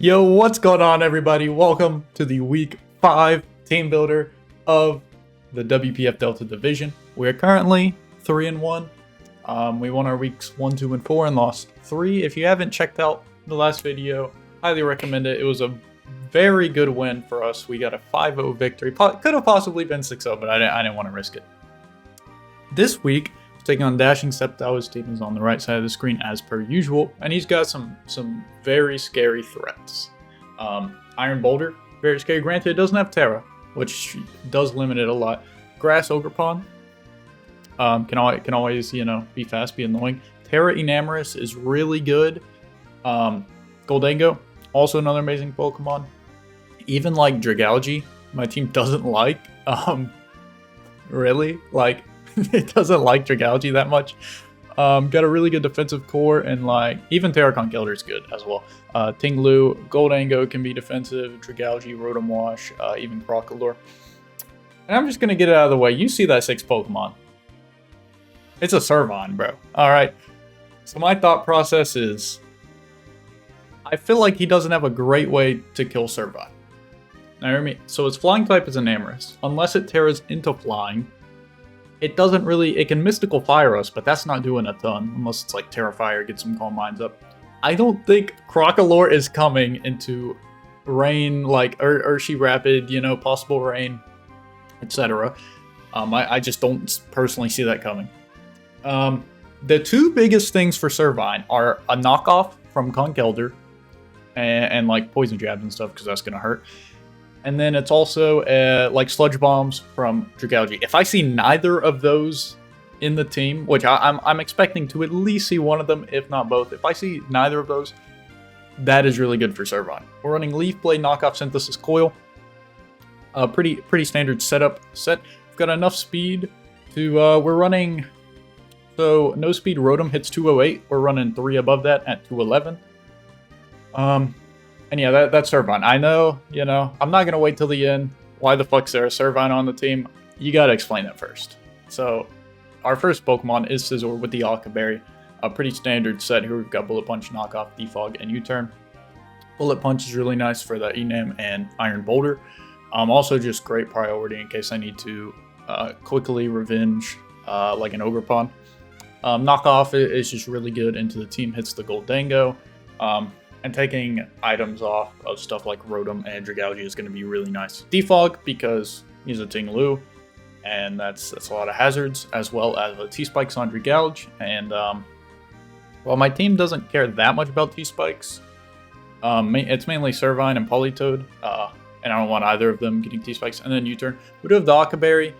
Yo, what's going on, everybody? Welcome to the Week 5 Team Builder of the WPF Delta Division. We're currently 3-1. We won our weeks 1, 2, and 4 and lost 3. If you haven't checked out the last video, highly recommend it. It was a very good win for us. We got a 5-0 victory. Could have possibly been 6-0, but I didn't want to risk it. This week, taking on Dashing Sceptile. Team is on the right side of the screen as per usual, and he's got some very scary threats. Iron Boulder, very scary. Granted, it doesn't have Terra, which does limit it a lot. Grass Ogerpon can always be fast, be annoying. Terra Enamorous is really good. Goldango, also another amazing Pokemon. Even like Dragalge, my team doesn't like. Really, like. It doesn't like Dragalge that much. Got a really good defensive core, and like even Terracon Gilder is good as well. Tinglu, Goldango can be defensive, Dragalge, Rotom Wash, even Crocodile. And I'm just gonna get it out of the way. You see that 6 Pokemon. It's a Servine, bro. Alright. So my thought process is I feel like he doesn't have a great way to kill Servine. Now hear me. So its flying type is Enamorous. Unless it Terras into flying, it doesn't really, it can Mystical Fire us, but that's not doing a ton, unless it's like Terrafire, get some Calm Minds up. I don't think Crocodile is coming into rain, like Urshi Rapid, possible rain, etc. I just don't personally see that coming. The two biggest things for Servine are a knockoff from Conkeldurr and like Poison Jabs and stuff, because that's going to hurt. And then it's also like Sludge Bombs from Dragalge. If I see neither of those in the team, which I'm expecting to at least see one of them, if not both. If I see neither of those, that is really good for Servine. We're running Leaf Blade Knockoff Synthesis Coil. Pretty standard setup set. We've got enough speed to, we're running, so no speed Rotom hits 208. We're running 3 above that at 211. And yeah, that's Servine. I know, I'm not going to wait till the end. Why the fuck's there a Servine on the team? You got to explain that first. So, our first Pokemon is Scizor with the Alka Berry. A pretty standard set here. We've got Bullet Punch, Knockoff, Defog, and U-Turn. Bullet Punch is really nice for the Enam and Iron Boulder. Also just great priority in case I need to quickly revenge like an Ogerpon. Knockoff is just really good into the team. Hits the Goldango. And taking items off of stuff like Rotom and Dragalge is going to be really nice. Defog, because he's a Tinglu, and that's a lot of hazards, as well as the T-Spikes on Dragalge. And, well, my team doesn't care that much about T-Spikes. It's mainly Servine and Politoed, and I don't want either of them getting T-Spikes. And then U-Turn. We do have the Alka Berry.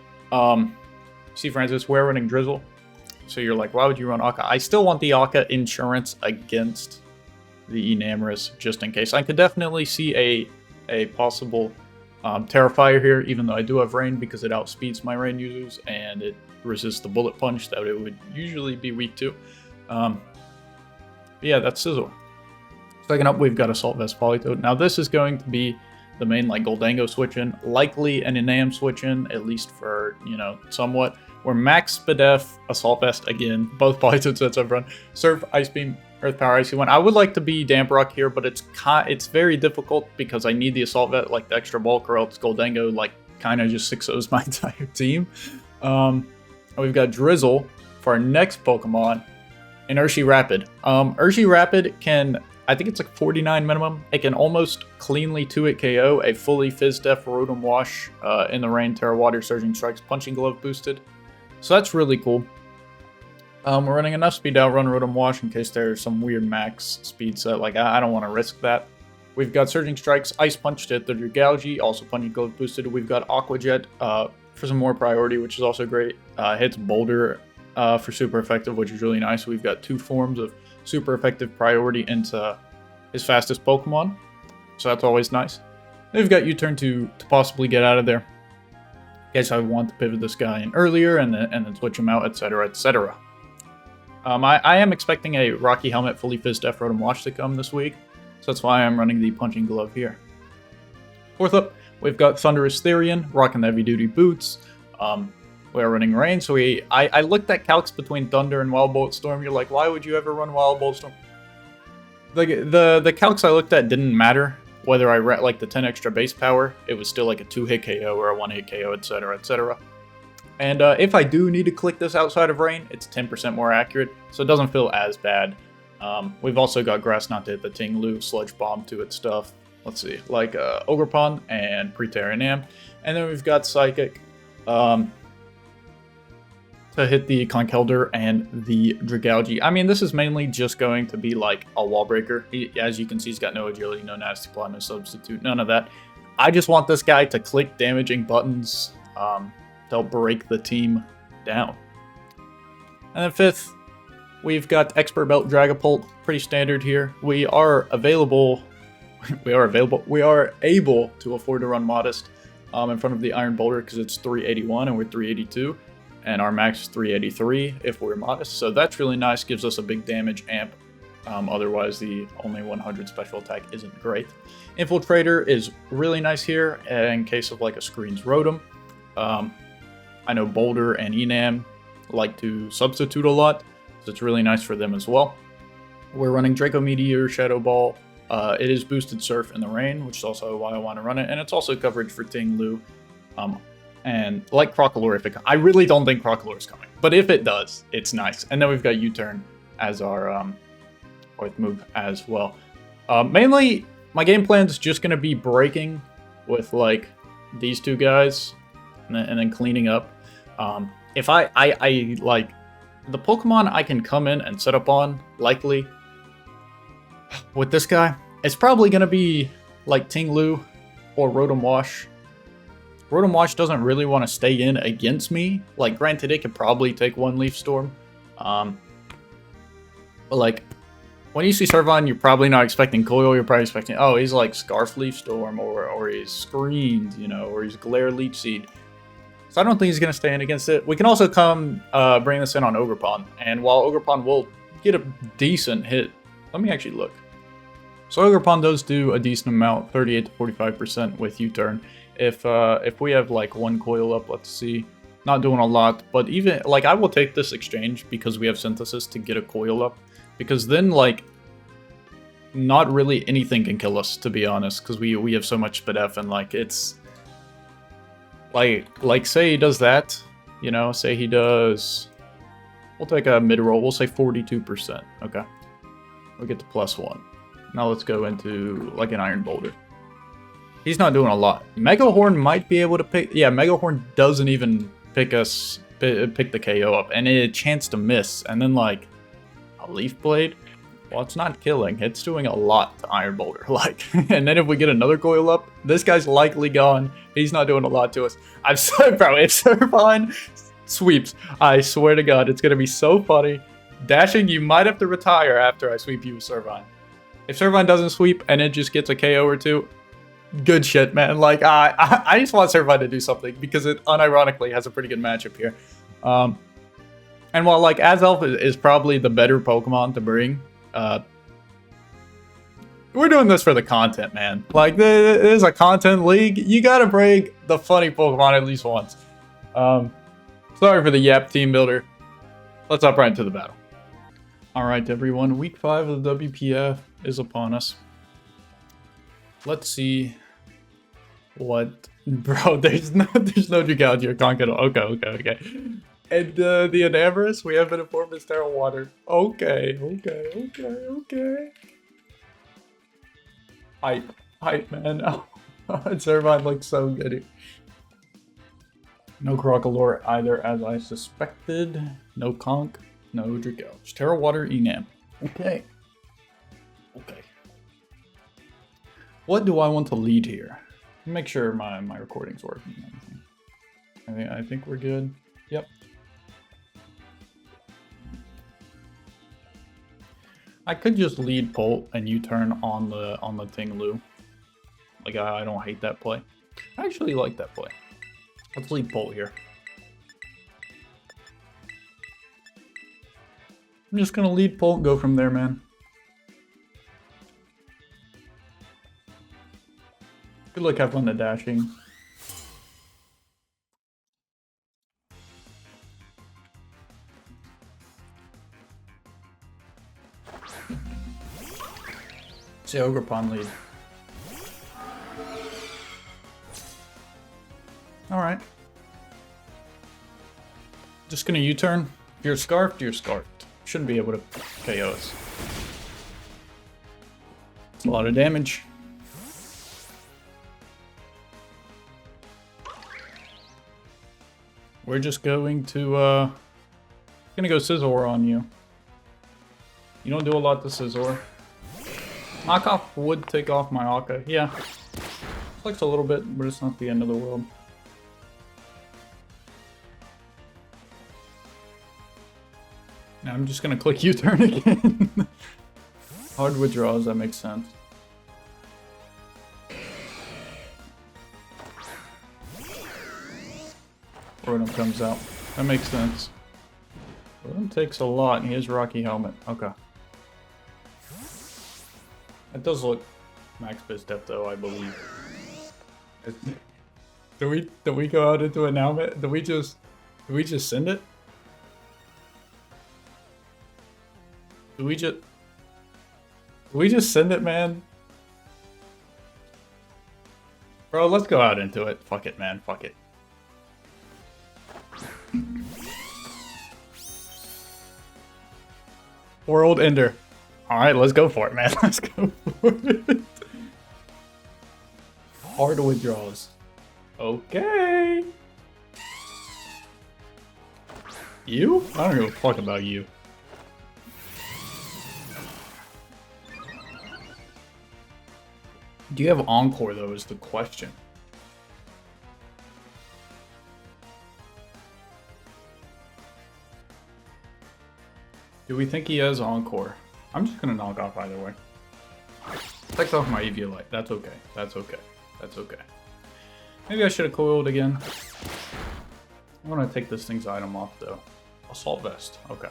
See, Francis, we're running Drizzle. So you're like, why would you run Alka? I still want the Alka insurance against the Enamorous, just in case. I could definitely see a possible Terrafire here, even though I do have Rain, because it outspeeds my Rain users, and it resists the Bullet Punch that it would usually be weak to. Yeah, that's Scizor. Second up, we've got Assault Vest Politoed. Now this is going to be the main like Goldango switch-in, likely an Enam switch-in, at least for, somewhat. We're Max Spadef, Assault Vest again, both Politoed sets I've run. Surf, Ice Beam, Earth Power, Icy Wind. I would like to be Damp Rock here, but it's very difficult because I need the Assault Vet, like the extra bulk, or else Goldango like kind of just 6-0s my entire team. We've got Drizzle for our next Pokemon, and Urshi Rapid. Urshi Rapid can, I think it's like 49 minimum. It can almost cleanly 2-hit KO a fully Fizz-Def Rotom Wash in the Rain, Terra Water, Surging Strikes, Punching Glove boosted. So that's really cool. We're running enough speed to outrun Rotom Wash in case there's some weird max speed set. Like, I don't want to risk that. We've got Surging Strikes, Ice Punch to hit the Dragalge, also Punching Glove boosted. We've got Aqua Jet for some more priority, which is also great. Hits Boulder for super effective, which is really nice. We've got 2 forms of super effective priority into his fastest Pokemon, so that's always nice. Then we've got U-Turn to possibly get out of there. In case I want to pivot this guy in earlier and then switch him out, etc., etc. I am expecting a Rocky Helmet fully Fizz-Def Rotom Wash to come this week, so that's why I'm running the Punching Glove here. Fourth up, we've got Thunderous Therian, rocking the heavy-duty boots. We're running Rain, so I looked at calcs between Thunder and Wild Bolt Storm. You're like, why would you ever run Wild Bolt Storm? The calcs I looked at didn't matter whether I read like the 10 extra base power. It was still like a 2-hit KO or a 1-hit KO, etc., etc. And if I do need to click this outside of rain, it's 10% more accurate, so it doesn't feel as bad. We've also got Grass Not to hit the Ting Lu, Sludge Bomb to its stuff. Let's see, like Ogerpon and Pre-Terranam. And then we've got Psychic to hit the Conkeldurr and the Dragalge. I mean, this is mainly just going to be like a wall breaker. As you can see, he's got no agility, no nasty plot, no substitute, none of that. I just want this guy to click damaging buttons to break the team down. And then fifth, we've got Expert Belt Dragapult, pretty standard here. We are able to afford to run Modest in front of the Iron Boulder because it's 381 and we're 382. And our max is 383 if we're Modest. So that's really nice, gives us a big damage amp. Otherwise, the only 100 special attack isn't great. Infiltrator is really nice here in case of like a Screens Rotom. I know Boulder and Enam like to substitute a lot, so it's really nice for them as well. We're running Draco Meteor, Shadow Ball. It is boosted Surf in the Rain, which is also why I want to run it, and it's also coverage for Ting Lu. And like Crocalor, if I really don't think Crocalor is coming, but if it does, it's nice. And then we've got U-Turn as our fourth move as well. Mainly, my game plan is just going to be breaking with like these two guys and then cleaning up. If I like the Pokemon I can come in and set up on, likely with this guy, it's probably going to be like Ting Lu or Rotom Wash. Rotom Wash doesn't really want to stay in against me. Like, granted, it could probably take one Leaf Storm. But, like, when you see Servine, you're probably not expecting Coil. You're probably expecting, oh, he's like Scarf Leaf Storm, or he's Screened, you know, or he's Glare Leech Seed. So I don't think he's going to stay in against it. We can also come bring this in on Ogerpon. And while Ogerpon will get a decent hit, let me actually look. So Ogerpon does do a decent amount, 38 to 45% with U-Turn. If we have like one coil up, let's see, not doing a lot, but even like I will take this exchange because we have Synthesis to get a coil up, because then like not really anything can kill us, to be honest, because we have so much SpDef, and like it's like say he does that, you know, say he does, we'll take a mid roll, we'll say 42%. Okay, we'll get to +1. Now let's go into like an Iron Boulder. He's not doing a lot. Mega Horn might be able to pick. Yeah, Mega Horn doesn't even pick the KO up, and a chance to miss. And then like a Leaf Blade. Well, it's not killing. It's doing a lot to Iron Boulder. Like, and then if we get another coil up, this guy's likely gone. He's not doing a lot to us. I'm sorry, bro. If Servine sweeps, I swear to God, it's gonna be so funny. Dashing, you might have to retire after I sweep you with Servine. If Servine doesn't sweep and it just gets a KO or two, good shit, man. Like, I just want Servine to do something because it unironically has a pretty good matchup here. And while, like, Azelf is probably the better Pokemon to bring, we're doing this for the content, man. Like, there's a content league. You gotta bring the funny Pokemon at least once. Sorry for the yap, team builder. Let's hop right into the battle. Alright, everyone. Week 5 of the WPF is upon us. Let's see what, bro. There's no Dragalge or Conkeldurr. Okay. And the Enamorous, we have been informed is Terra Water. Okay. Hype, man. Oh, Servine looks so good. No Crocalor either, as I suspected. No Conk, no Dragalge. Terra Water, Enam. Okay. What do I want to lead here? Make sure my recording's working and everything. I think we're good. Yep. I could just lead Polt and U-Turn on the Ting Lu. Like, I don't hate that play. I actually like that play. Let's lead Polt here. I'm just gonna lead Polt and go from there, man. Good luck, have fun to dashing. the Ogre Pond lead? Alright. Just gonna U-turn. If you're scarfed, you're scarfed. Shouldn't be able to KO us. It's a lot of damage. We're just going to, gonna go Scizor on you. You don't do a lot to Scizor. Knockoff would take off my Aka. Yeah. Flex a little bit, but it's not the end of the world. Now I'm just gonna click U-turn again. Hard withdrawals, that makes sense. Rotom comes out. That makes sense. Rotom takes a lot, and he has Rocky Helmet. Okay. That does look max biz depth though, I believe. Do we go out into an helmet? Do we just send it? Do we just send it, man? Bro, let's go out into it. Fuck it, man. Fuck it. World Ender. Alright, let's go for it, man. Let's go for it. Hard withdrawals. Okay. You? I don't give a fuck about you. Do you have Encore, though, is the question. Do we think he has Encore? I'm just gonna knock off either way. Takes off my Eviolite. That's okay. That's okay. That's okay. Maybe I should have coiled again. I want to take this thing's item off, though. Assault Vest. Okay.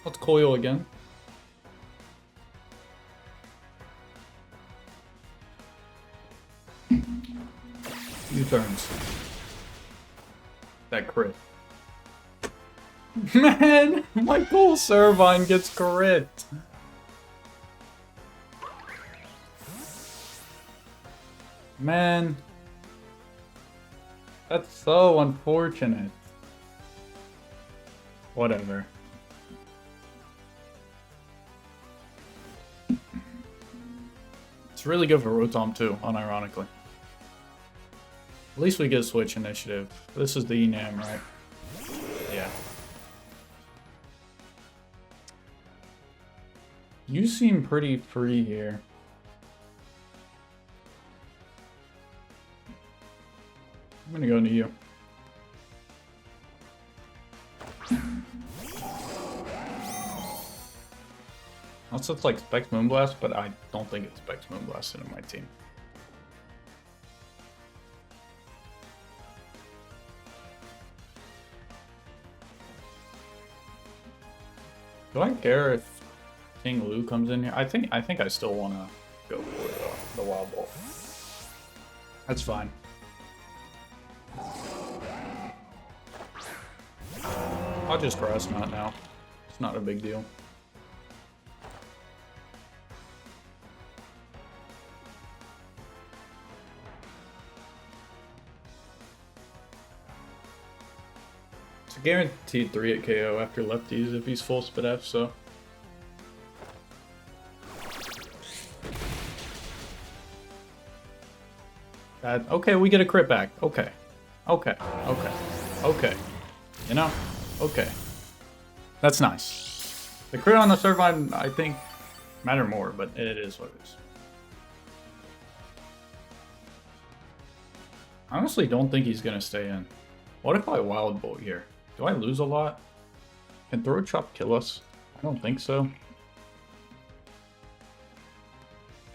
Let's coil again. U-turns. That crit. Man, my cool Servine gets crit. Man. That's so unfortunate. Whatever. It's really good for Rotom too, unironically. At least we get switch initiative. This is the Enam, right? Yeah. You seem pretty free here. I'm gonna go into you. Also, it's like Specs Moonblast, but I don't think it's Specs Moonblast in my team. Do I care if King Lu comes in here? I think I still want to go for the Wild Bolt. That's fine. I'll just Grass Knot now. It's not a big deal. It's a guaranteed 3 at KO after lefties if he's full Spit F, so. Okay, we get a crit back. Okay. Okay. Okay. Okay. You know? Okay. That's nice. The crit on the Servine, I think, matter more, but it is what it is. I honestly don't think he's going to stay in. What if I Wild Bolt here? Do I lose a lot? Can Throat Chop kill us? I don't think so.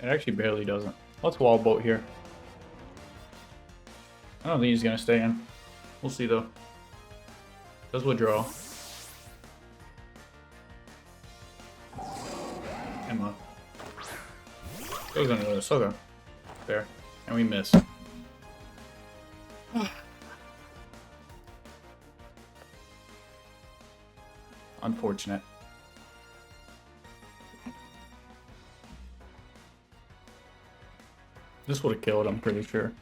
It actually barely doesn't. Let's Wild Bolt here. I don't think he's going to stay in. We'll see, though. Does withdraw. Emma. Goes into this. Okay. There. And we miss. Unfortunate. This would have killed, I'm pretty sure.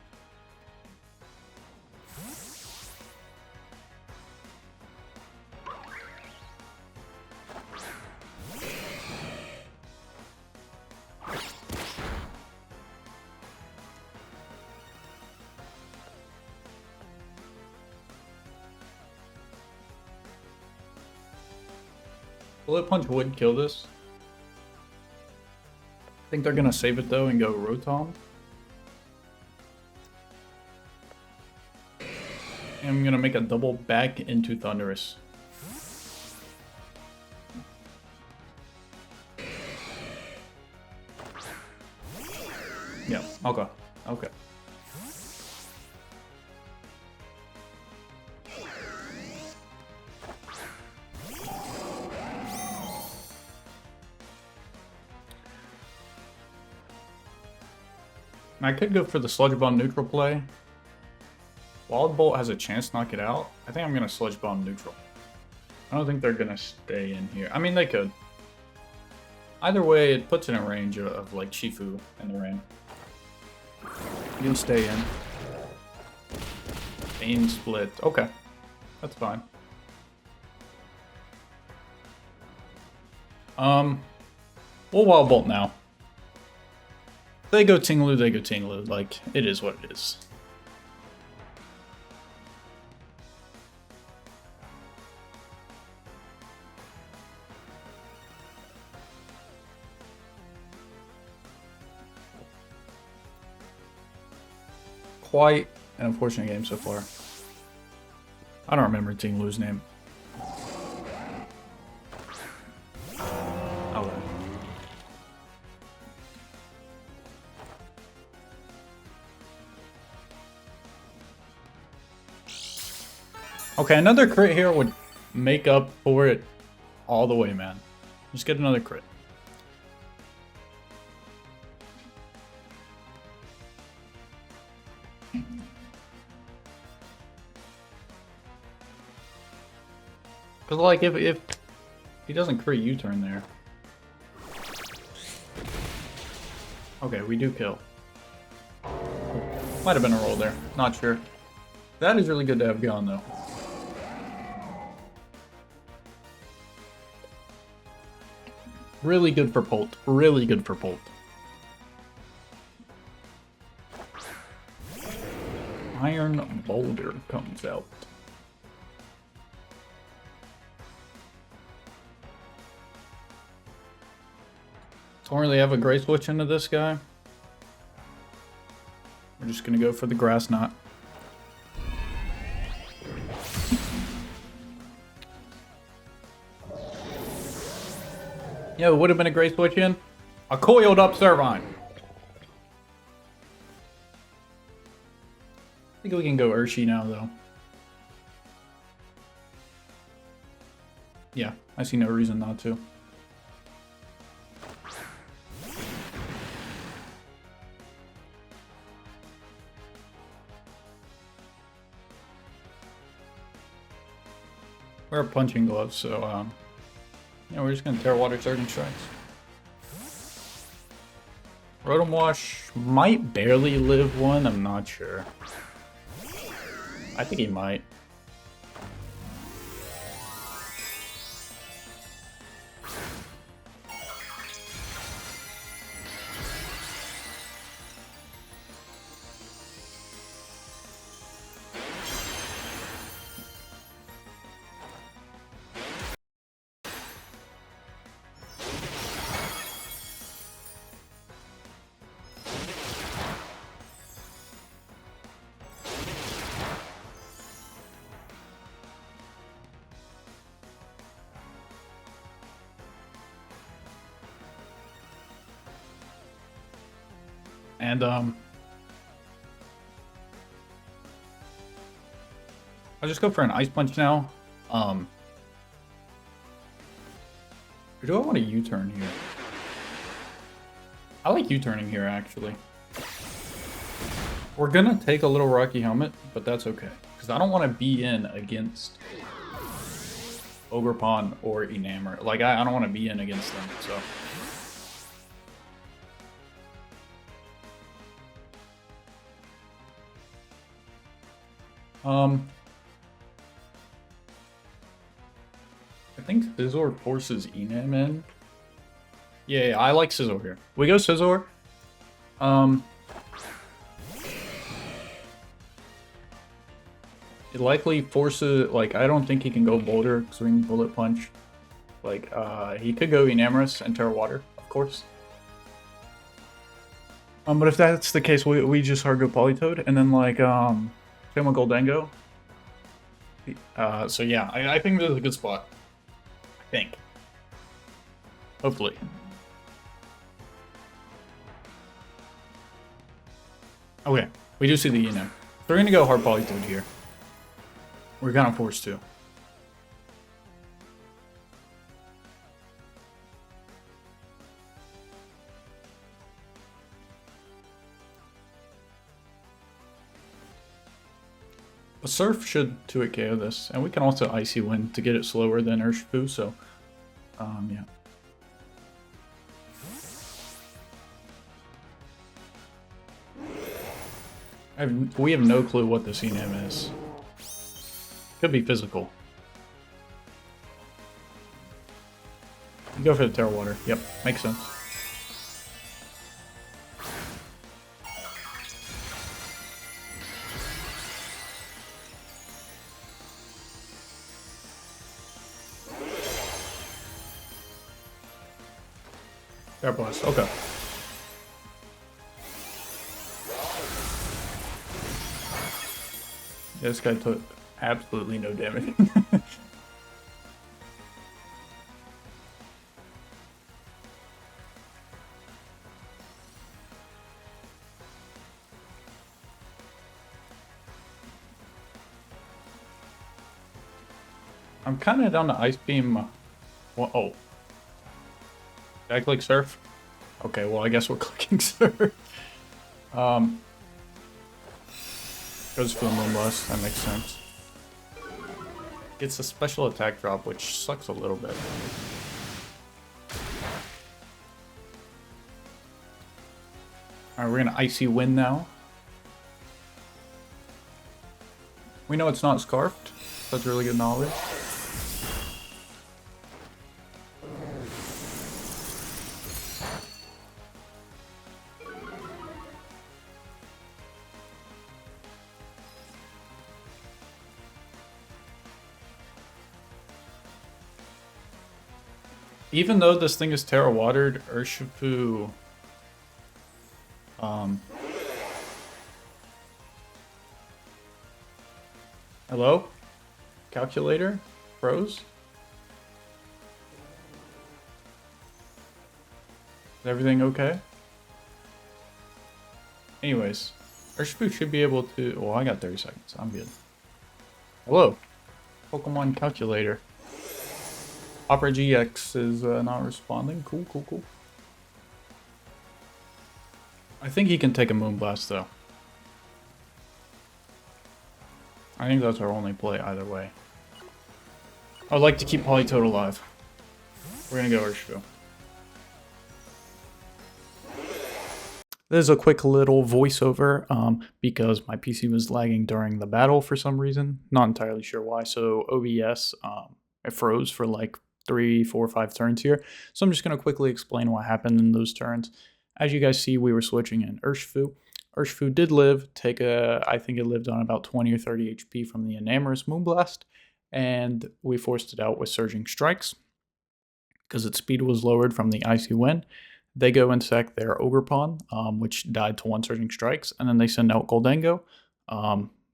Bullet Punch would kill this. I think they're gonna save it though and go Rotom. And I'm gonna make a double back into Thundurus. Yeah, okay. Okay. I could go for the Sludge Bomb neutral play. Wild Bolt has a chance to knock it out. I think I'm going to Sludge Bomb neutral. I don't think they're going to stay in here. I mean, they could. Either way, it puts it in range of like Shifu in the rain. You can stay in. Aim split. Okay. That's fine. We'll Wild Bolt now. They go Tinglu, they go Tinglu. Like, it is what it is. Quite an unfortunate game so far. I don't remember Tinglu's name. Okay, another crit here would make up for it all the way, man. Just get another crit. Because, like, if he doesn't crit U-turn there. Okay, we do kill. Might have been a roll there. Not sure. That is really good to have gone, though. Really good for Polt. Really good for Polt. Iron Boulder comes out. Don't really have a great switch into this guy. We're just gonna go for the Grass Knot. Yeah, it would have been a great switch in. A coiled up Servine. I think we can go Urshi now, though. Yeah, I see no reason not to. We're punching gloves, so yeah, we're just gonna tear water surging strikes. Rotom Wash might barely live one, I'm not sure. I think he might. And I'll just go for an Ice Punch now. Or do I want a U-turn here? I like U-turning here, actually. We're gonna take a little Rocky Helmet, but that's okay. Because I don't want to be in against Ogerpon or Enamor. Like, I don't want to be in against them, so... I think Scizor forces Enam in. Yeah, I like Scizor here. We go Scizor. It likely forces, like, I don't think he can go Boulder, Swing, Bullet Punch. Like, he could go Enamorous and Terra Water, of course. But if that's the case, we just hard go Politoed, and then, like, same with Goldango. So yeah, I think this is a good spot. I think. Hopefully. Okay, we do see the Enam. So we're gonna go hard Politoed here. We're kind of forced to. A Surf should 2-hit KO this, and we can also Icy Wind to get it slower than Urshifu, so, yeah. We have no clue what this Enam is. Could be physical. Go for the Terra Water. Yep, makes sense. Air Blast, okay. Yeah, this guy took absolutely no damage. I'm kind of down to Ice Beam. Well, oh. Did I click Surf? Okay, well, I guess we're clicking Surf. Goes for the Moonblast, that makes sense. Gets a special attack drop, which sucks a little bit. Alright, we're gonna Icy Wind now. We know it's not Scarfed. That's really good knowledge. Even though this thing is Terra Watered, Urshifu... Hello? Calculator? Froze? Is everything okay? Anyways, Urshifu should be able to... Well, I got 30 seconds. I'm good. Hello? Pokemon Calculator. Opera GX is not responding. Cool, cool, cool. I think he can take a Moonblast, though. I think that's our only play either way. I'd like to keep Politoed alive. We're gonna go Urshifu. This is a quick little voiceover because my PC was lagging during the battle for some reason. Not entirely sure why. So OBS, it froze for like 3, 4, 5 turns here. So I'm just going to quickly explain what happened in those turns. As you guys see, we were switching in Urshifu. Urshifu did live, I think it lived on about 20 or 30 HP from the Enamorous Moonblast, and we forced it out with Surging Strikes because its speed was lowered from the Icy Wind. They go and sack their Ogerpon, which died to 1 Surging Strikes, and then they send out Goldango,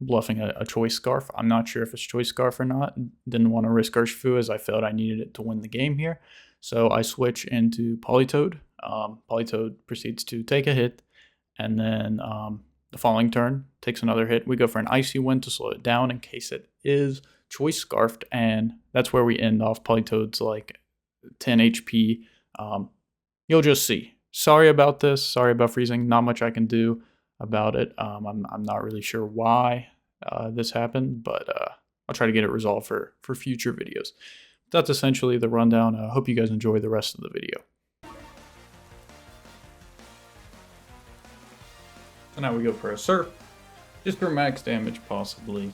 bluffing a Choice Scarf. I'm not sure if it's Choice Scarf or not. Didn't want to risk Urshifu as I felt I needed it to win the game here. So I switch into Politoed. Politoed proceeds to take a hit, and then the following turn takes another hit. We go for an Icy Wind to slow it down in case it is Choice Scarfed, and that's where we end off. Politoed's like 10 HP. You'll just see. Sorry about this. Sorry about freezing. Not much I can do about it. I'm not really sure why this happened, but I'll try to get it resolved for future videos. That's essentially the rundown. I hope you guys enjoy the rest of the video. So now we go for a Surf, just for max damage possibly.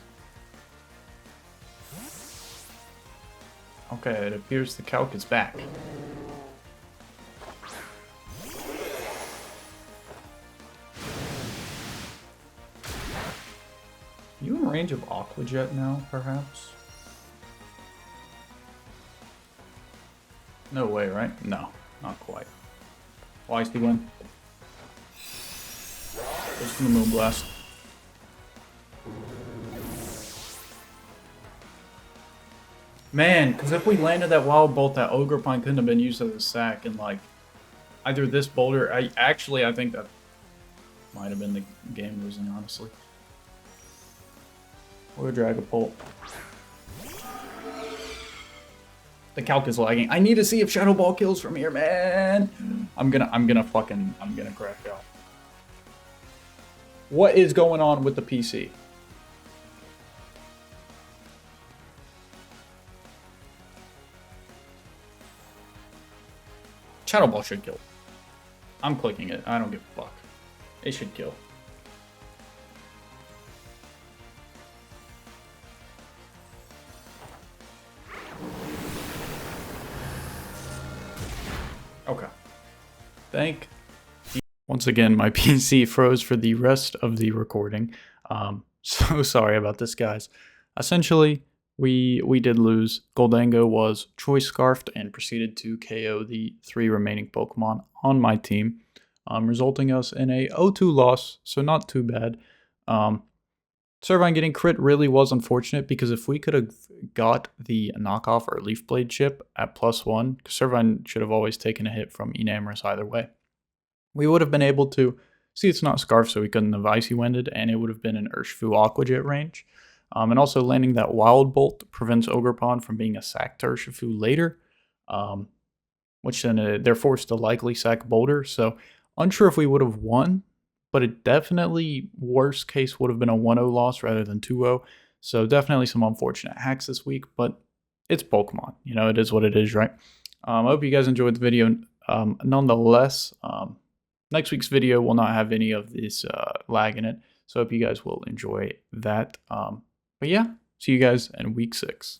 Okay, it appears the calc is back. You in range of Aqua Jet now, perhaps? No way, right? No, not quite. Why is he win? Goes from the Moonblast. Man, because if we landed that Wild Bolt, that Ogre Pine couldn't have been used as a sack, and like either this boulder. I think that might have been the game losing, honestly. Or Dragapult. The calc is lagging. I need to see if Shadow Ball kills from here, man. I'm gonna crash out. What is going on with the PC? Shadow Ball should kill. I'm clicking it. I don't give a fuck. It should kill. Okay. Thank you. Once again, my PC froze for the rest of the recording. So sorry about this, guys. Essentially, we did lose. Goldango was choice scarfed and proceeded to KO the 3 remaining Pokemon on my team, resulting us in a 0-2 loss, so not too bad. Servine getting crit really was unfortunate, because if we could have got the knockoff or Leaf Blade chip at +1, because Servine should have always taken a hit from Enamorous either way, we would have been able to see it's not Scarf, so we couldn't have Icy Winded, and it would have been an Urshifu Aqua Jet range. And also landing that Wild Bolt prevents Ogerpon from being a sack to Urshifu later, which then they're forced to likely sack Boulder. So unsure if we would have won, but it definitely, worst case, would have been a 1-0 loss rather than 2-0. So definitely some unfortunate hacks this week, but it's Pokemon. You know, it is what it is, right? I hope you guys enjoyed the video. Nonetheless, next week's video will not have any of this lag in it. So I hope you guys will enjoy that. But yeah, see you guys in week 6.